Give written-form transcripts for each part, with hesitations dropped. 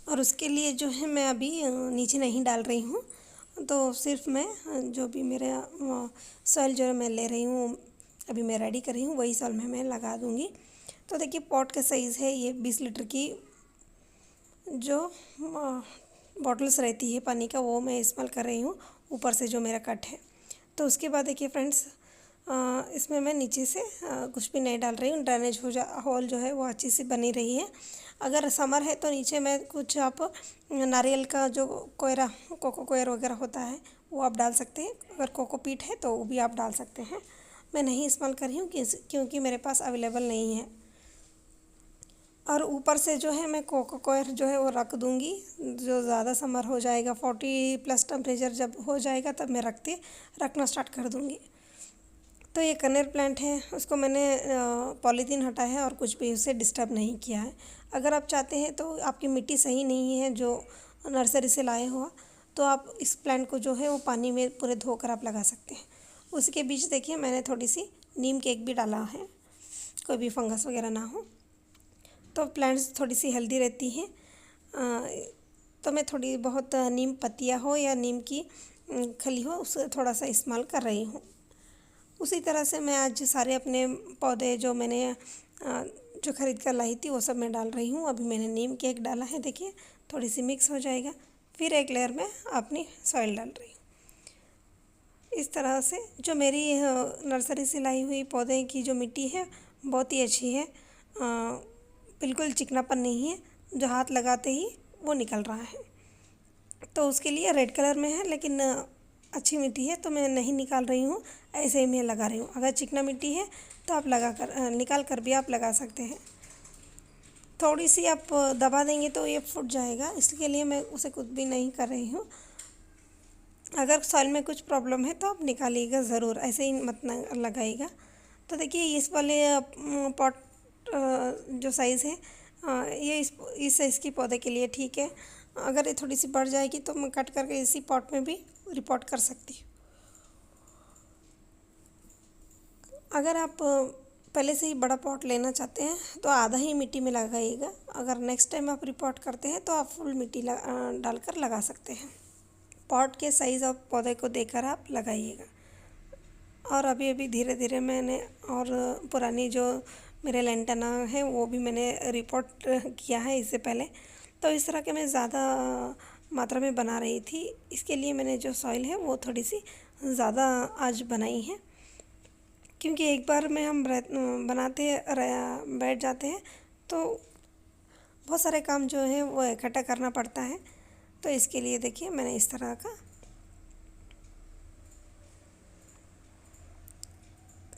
और उसके लिए जो है मैं अभी नीचे नहीं डाल रही हूँ। तो सिर्फ मैं जो भी मेरा सॉइल जो है मैं ले रही हूँ, अभी मैं रेडी कर रही हूँ, वही सॉइल में मैं लगा दूँगी। तो देखिए पॉट का साइज़ है ये 20 लीटर की जो बॉटल्स रहती है पानी का, वो मैं इस्तेमाल कर रही हूँ ऊपर से जो मेरा कट है। तो उसके बाद देखिए फ्रेंड्स, इसमें मैं नीचे से कुछ भी नहीं डाल रही हूँ। ड्रेनेज होल जो है वो अच्छी सी बनी रही है। अगर समर है तो नीचे मैं कुछ आप नारियल का जो कोयरा, कोको कोयर वगैरह होता है वो आप डाल सकते हैं। अगर कोकोपीट है तो वो भी आप डाल सकते हैं। मैं नहीं इस्तेमाल कर रही हूँ क्योंकि मेरे पास अवेलेबल नहीं है। और ऊपर से जो है मैं कोको कोयर जो है वो रख दूँगी। जो ज़्यादा समर हो जाएगा, 40+ टेम्परेचर जब हो जाएगा तब मैं रखना स्टार्ट कर दूँगी। तो ये कनेर प्लांट है, उसको मैंने पॉलीथीन हटाया है और कुछ भी उसे डिस्टर्ब नहीं किया है। अगर आप चाहते हैं तो आपकी मिट्टी सही नहीं है जो नर्सरी से लाए हो, तो आप इस प्लांट को जो है वो पानी में पूरे धोकर आप लगा सकते हैं। उसके बीच देखिए मैंने थोड़ी सी नीम केक भी डाला है, कोई भी फंगस वगैरह ना हो, तो प्लांट्स थोड़ी सी हेल्दी रहती हैं। तो मैं थोड़ी बहुत नीम पत्तियाँ हो या नीम की खली हो, उसे थोड़ा सा इस्तेमाल कर रही हूँ। उसी तरह से मैं आज सारे अपने पौधे जो मैंने जो ख़रीद कर लाई थी वो सब मैं डाल रही हूँ। अभी मैंने नीम केक डाला है, देखिए थोड़ी सी मिक्स हो जाएगा, फिर एक लेयर में अपनी सॉइल डाल रही हूँ। इस तरह से जो मेरी नर्सरी से लाई हुई पौधे की जो मिट्टी है बहुत ही अच्छी है, बिल्कुल चिकनापन नहीं है, जो हाथ लगाते ही वो निकल रहा है। तो उसके लिए रेड कलर में है, लेकिन अच्छी मिट्टी है तो मैं नहीं निकाल रही हूँ, ऐसे ही मैं लगा रही हूँ। अगर चिकना मिट्टी है तो आप निकाल कर भी आप लगा सकते हैं। थोड़ी सी आप दबा देंगे तो ये फूट जाएगा, इसके लिए मैं उसे कुछ भी नहीं कर रही हूँ। अगर सॉइल में कुछ प्रॉब्लम है तो आप निकालिएगा ज़रूर, ऐसे ही मत लगाइएगा। तो देखिए इस वाले पॉट जो साइज़ है, ये इस साइज़ की पौधे के लिए ठीक है। अगर ये थोड़ी सी बढ़ जाएगी तो मैं कट करके इसी पॉट में भी रिपोर्ट कर सकती हूँ। अगर आप पहले से ही बड़ा पॉट लेना चाहते हैं तो आधा ही मिट्टी में लगाइएगा। अगर नेक्स्ट टाइम आप रिपोर्ट करते हैं तो आप फुल मिट्टी डालकर लगा सकते हैं। पॉट के साइज़ और पौधे को देखकर आप लगाइएगा। और अभी अभी धीरे धीरे मैंने और पुरानी जो मेरे लेंटाना है वो भी मैंने रिपोर्ट किया है इससे पहले। तो इस तरह के मैं ज़्यादा मात्रा में बना रही थी, इसके लिए मैंने जो सॉइल है वो थोड़ी सी ज़्यादा आज बनाई है। क्योंकि एक बार में हम बनाते बैठ जाते हैं तो बहुत सारे काम जो है वो इकट्ठा करना पड़ता है। तो इसके लिए देखिए मैंने इस तरह का,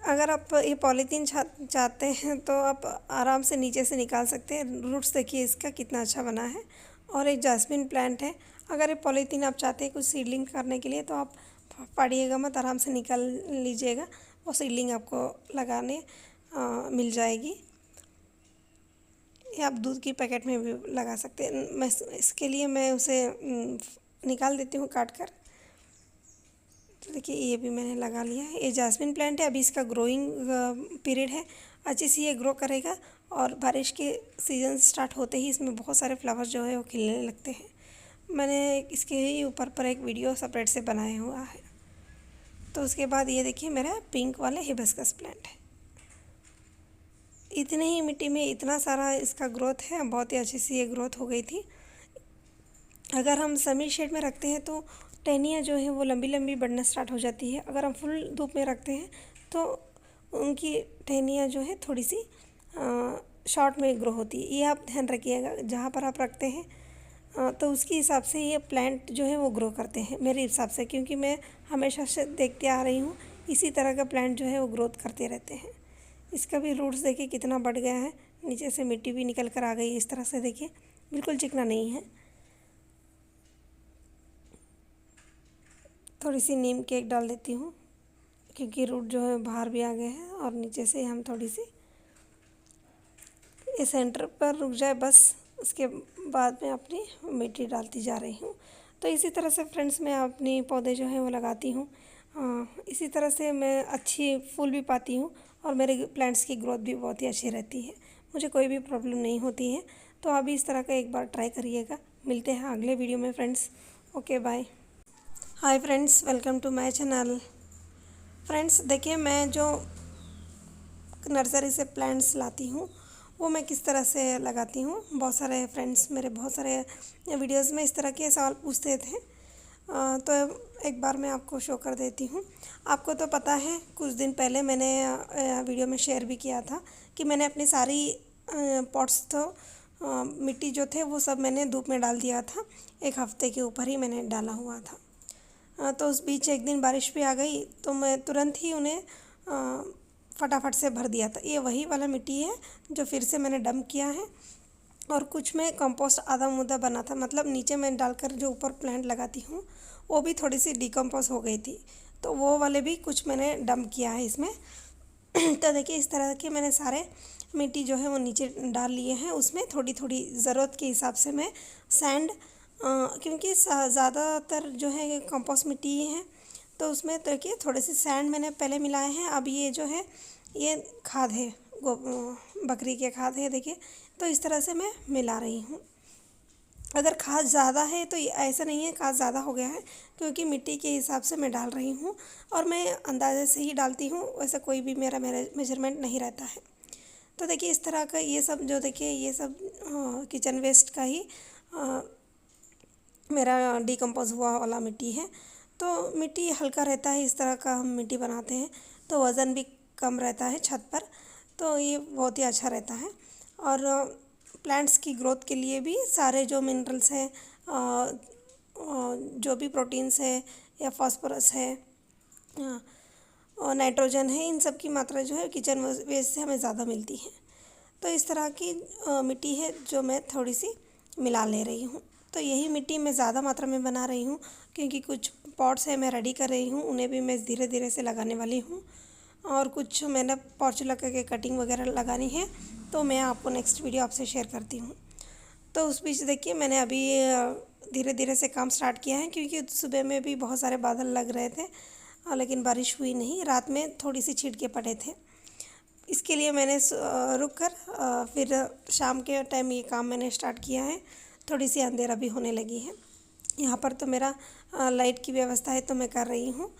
अगर आप ये पॉलीथीन चाहते हैं तो आप आराम से नीचे से निकाल सकते हैं। रूट्स देखिए इसका कितना अच्छा बना है। और एक जास्मिन प्लांट है, अगर ये पॉलीथीन आप चाहते हैं कुछ सीडलिंग करने के लिए तो आप फाड़िएगा मत, आराम से निकाल लीजिएगा, वो सीडलिंग आपको लगाने मिल जाएगी। ये आप दूध की पैकेट में भी लगा सकते हैं। मैं इसके लिए मैं उसे निकाल देती हूँ काट कर। तो देखिए ये भी मैंने लगा लिया है। ये जास्मिन प्लांट है, अभी इसका ग्रोइंग पीरियड है, अच्छी सी ये ग्रो करेगा। और बारिश के सीज़न स्टार्ट होते ही इसमें बहुत सारे फ्लावर्स जो है वो खिलने लगते हैं। मैंने इसके ही ऊपर पर एक वीडियो सेपरेट से बनाया हुआ है। तो उसके बाद ये देखिए मेरा पिंक वाले हिबिस्कस प्लांट है। इतने ही मिट्टी में इतना सारा इसका ग्रोथ है, बहुत ही अच्छी सी ये ग्रोथ हो गई थी। अगर हम सेमी शेड में रखते हैं तो टहनियाँ जो हैं वो लंबी लंबी बढ़ना स्टार्ट हो जाती है। अगर हम फुल धूप में रखते हैं तो उनकी टहनियाँ जो है थोड़ी सी शॉर्ट में ग्रो होती है। ये आप ध्यान रखिएगा जहाँ पर आप रखते हैं, तो उसके हिसाब से ये प्लांट जो है वो ग्रो करते हैं मेरे हिसाब से, क्योंकि मैं हमेशा से देखते आ रही हूँ इसी तरह का प्लांट जो है वो ग्रोथ करते रहते हैं। इसका भी रूट्स देखिए कितना बढ़ गया है, नीचे से मिट्टी भी निकल कर आ गई है। इस तरह से देखिए बिल्कुल चिकना नहीं है। थोड़ी सी नीम केक डाल देती हूँ क्योंकि रूट जो है बाहर भी आ गए हैं। और नीचे से हम थोड़ी सी ये सेंटर पर रुक जाए बस, उसके बाद मैं अपनी मिट्टी डालती जा रही हूँ। तो इसी तरह से फ्रेंड्स मैं अपनी पौधे जो हैं वो लगाती हूँ। इसी तरह से मैं अच्छी फूल भी पाती हूँ और मेरे प्लांट्स की ग्रोथ भी बहुत ही अच्छी रहती है, मुझे कोई भी प्रॉब्लम नहीं होती है। तो आप भी इस तरह का एक बार ट्राई करिएगा। मिलते हैं अगले वीडियो में friends. Okay bye. Hi friends, welcome to my channel. Friends देखिए, मैं जो नर्सरी से प्लांट्स लाती हूँ वो मैं किस तरह से लगाती हूँ। बहुत सारे फ्रेंड्स मेरे बहुत सारे वीडियोस में इस तरह के सवाल पूछते थे, तो एक बार मैं आपको शो कर देती हूँ। आपको तो पता है, कुछ दिन पहले मैंने वीडियो में शेयर भी किया था कि मैंने अपनी सारी पॉट्स तो मिट्टी जो थे वो सब मैंने धूप में डाल दिया था। एक हफ्ते के ऊपर ही मैंने डाला हुआ था। तो उस बीच एक दिन बारिश भी आ गई तो मैं तुरंत ही उन्हें फटाफट से भर दिया था। ये वही वाला मिट्टी है जो फिर से मैंने डंप किया है। और कुछ में कंपोस्ट आधा मुद्दा बना था, मतलब नीचे मैं डालकर जो ऊपर प्लांट लगाती हूँ वो भी थोड़ी सी डिकम्पोज हो गई थी, तो वो वाले भी कुछ मैंने डंप किया है इसमें। तो देखिए, इस तरह के मैंने सारे मिट्टी जो है वो नीचे डाल लिए हैं। उसमें थोड़ी थोड़ी ज़रूरत के हिसाब से मैं सैंड, क्योंकि ज़्यादातर जो है कंपोस्ट मिट्टी ही है, तो उसमें तो देखिए थोड़े से सैंड मैंने पहले मिलाए हैं। अब ये जो है ये खाद है, बकरी के खाद है देखिए। तो इस तरह से मैं मिला रही हूँ। अगर खाद ज़्यादा है तो ऐसा नहीं है खाद ज़्यादा हो गया है, क्योंकि मिट्टी के हिसाब से मैं डाल रही हूँ और मैं अंदाजे से ही डालती हूँ, वैसा कोई भी मेरा मेजरमेंट नहीं रहता है। तो देखिए, इस तरह का ये सब जो देखिए ये सब किचन वेस्ट का ही मेरा डिकम्पोज हुआ वाला मिट्टी है। तो मिट्टी हल्का रहता है, इस तरह का हम मिट्टी बनाते हैं तो वज़न भी कम रहता है छत पर, तो ये बहुत ही अच्छा रहता है। और प्लांट्स की ग्रोथ के लिए भी सारे जो मिनरल्स हैं, जो भी प्रोटीन्स है या फास्फोरस है और नाइट्रोजन है, इन सब की मात्रा जो है किचन वेस्ट से हमें ज़्यादा मिलती है। तो इस तरह की मिट्टी है जो मैं थोड़ी सी मिला ले रही हूँ। तो यही मिट्टी मैं ज़्यादा मात्रा में बना रही हूँ, क्योंकि कुछ पॉट्स है मैं रेडी कर रही हूँ, उन्हें भी मैं धीरे धीरे से लगाने वाली हूँ। और कुछ मैंने पोर्चुला के कटिंग वगैरह लगानी है, तो मैं आपको नेक्स्ट वीडियो आपसे शेयर करती हूँ। तो उस बीच देखिए, मैंने अभी धीरे धीरे से काम स्टार्ट किया है, क्योंकि सुबह में भी बहुत सारे बादल लग रहे थे, लेकिन बारिश हुई नहीं। रात में थोड़ी सी छींटे पड़े थे, इसके लिए मैंने रुक कर फिर शाम के टाइम ये काम मैंने स्टार्ट किया है। थोड़ी सी अंधेरा भी होने लगी है। यहाँ पर तो मेरा लाइट की व्यवस्था है, तो मैं कर रही हूँ।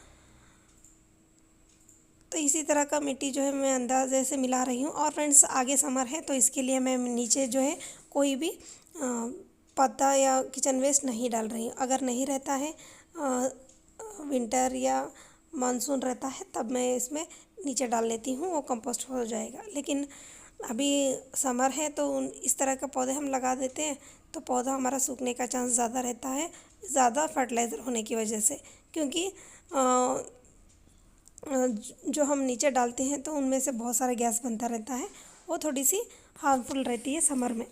तो इसी तरह का मिट्टी जो है मैं अंदाजे से मिला रही हूँ। और फ्रेंड्स, आगे समर है तो इसके लिए मैं नीचे जो है कोई भी पत्ता या किचन वेस्ट नहीं डाल रही हूँ। अगर नहीं रहता है, विंटर या मानसून रहता है, तब मैं इसमें नीचे डाल लेती हूँ, वो कंपोस्ट हो जाएगा। लेकिन अभी समर है तो इस तरह के पौधे हम लगा देते हैं, तो पौधा हमारा सूखने का चांस ज़्यादा रहता है, ज़्यादा फर्टिलाइज़र होने की वजह से। क्योंकि जो हम नीचे डालते हैं तो उनमें से बहुत सारा गैस बनता रहता है, वो थोड़ी सी हार्मफुल रहती है समर में।